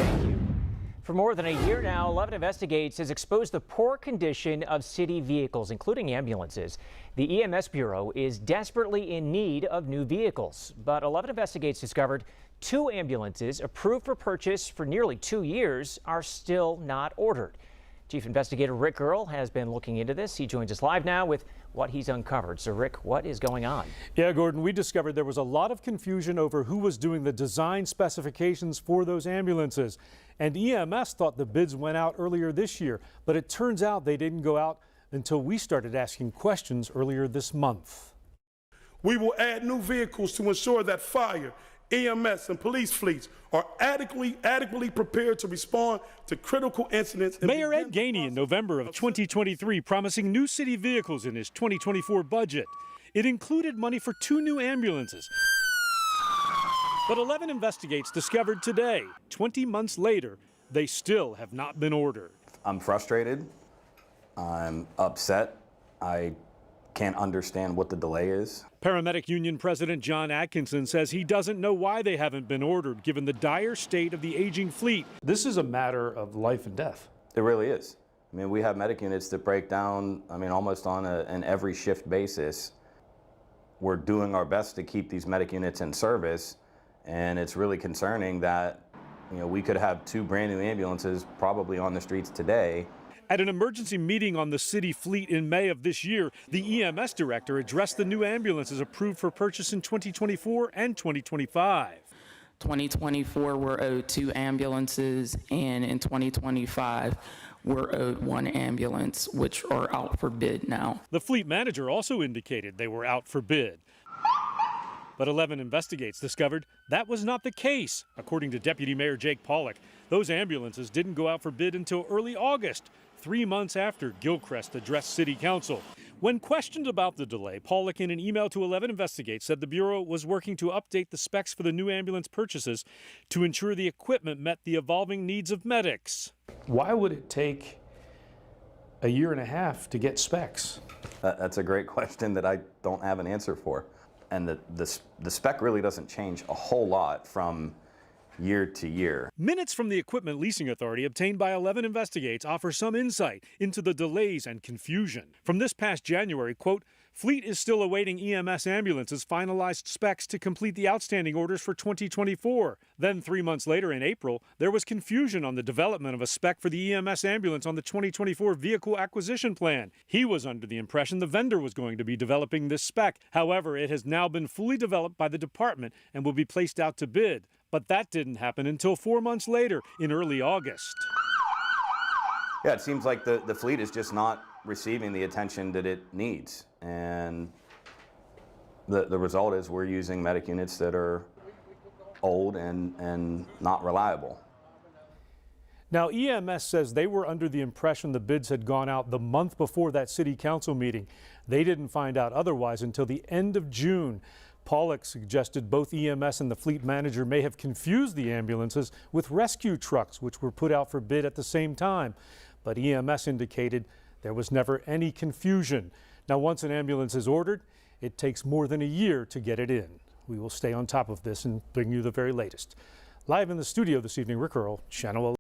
Thank you. For more than a year now, 11 Investigates has exposed the poor condition of city vehicles, including ambulances. The EMS Bureau is desperately in need of new vehicles, but 11 Investigates discovered 2 ambulances approved for purchase for nearly 2 years are still not ordered. Chief Investigator Rick Earl has been looking into this. He joins us live now with what he's uncovered. So, Rick, what is going on? Yeah, Gordon, we discovered there was a lot of confusion over who was doing the design specifications for those ambulances. And EMS thought the bids went out earlier this year, but it turns out they didn't go out until we started asking questions earlier this month. We will add new vehicles to ensure that fire, EMS, and police fleets are adequately prepared to respond to critical incidents. Mayor Ed Gainey in November of 2023 promising new city vehicles in his 2024 budget. It included money for 2 new ambulances. But 11 Investigates discovered today, 20 months later, they still have not been ordered. I'm frustrated. I'm upset. I can't understand what the delay is. Paramedic Union President John Atkinson says he doesn't know why they haven't been ordered, given the dire state of the aging fleet. This is a matter of life and death. It really is. I mean, we have medic units that break down, almost on an every shift basis. We're doing our best to keep these medic units in service, and it's really concerning that, we could have 2 brand new ambulances probably on the streets today. At an emergency meeting on the city fleet in May of this year, the EMS director addressed the new ambulances approved for purchase in 2024 and 2025. 2024, we're owed 2 ambulances, and in 2025, we're owed 1 ambulance, which are out for bid now. The fleet manager also indicated they were out for bid. But 11 Investigates discovered that was not the case. According to Deputy Mayor Jake Pollock, those ambulances didn't go out for bid until early August, 3 months after Gilchrist addressed City Council. When questioned about the delay, Pollock in an email to 11 Investigates said the Bureau was working to update the specs for the new ambulance purchases to ensure the equipment met the evolving needs of medics. Why would it take a year and a half to get specs? That's a great question that I don't have an answer for. And the spec really doesn't change a whole lot from year to year. Minutes from the Equipment Leasing Authority obtained by 11 Investigates offer some insight into the delays and confusion. From this past January, quote, Fleet is still awaiting EMS ambulances finalized specs to complete the outstanding orders for 2024. Then 3 months later in April, there was confusion on the development of a spec for the EMS ambulance on the 2024 vehicle acquisition plan. He was under the impression the vendor was going to be developing this spec. However, it has now been fully developed by the department and will be placed out to bid. But that didn't happen until 4 months later in early August. Yeah, it seems like the fleet is just not receiving the attention that it needs. And the result is we're using medic units that are old and not reliable. Now, EMS says they were under the impression the bids had gone out the month before that city council meeting. They didn't find out otherwise until the end of June. Pollock suggested both EMS and the fleet manager may have confused the ambulances with rescue trucks, which were put out for bid at the same time. But EMS indicated there was never any confusion. Now, once an ambulance is ordered, it takes more than a year to get it in. We will stay on top of this and bring you the very latest. Live in the studio this evening, Rick Earl, Channel 11.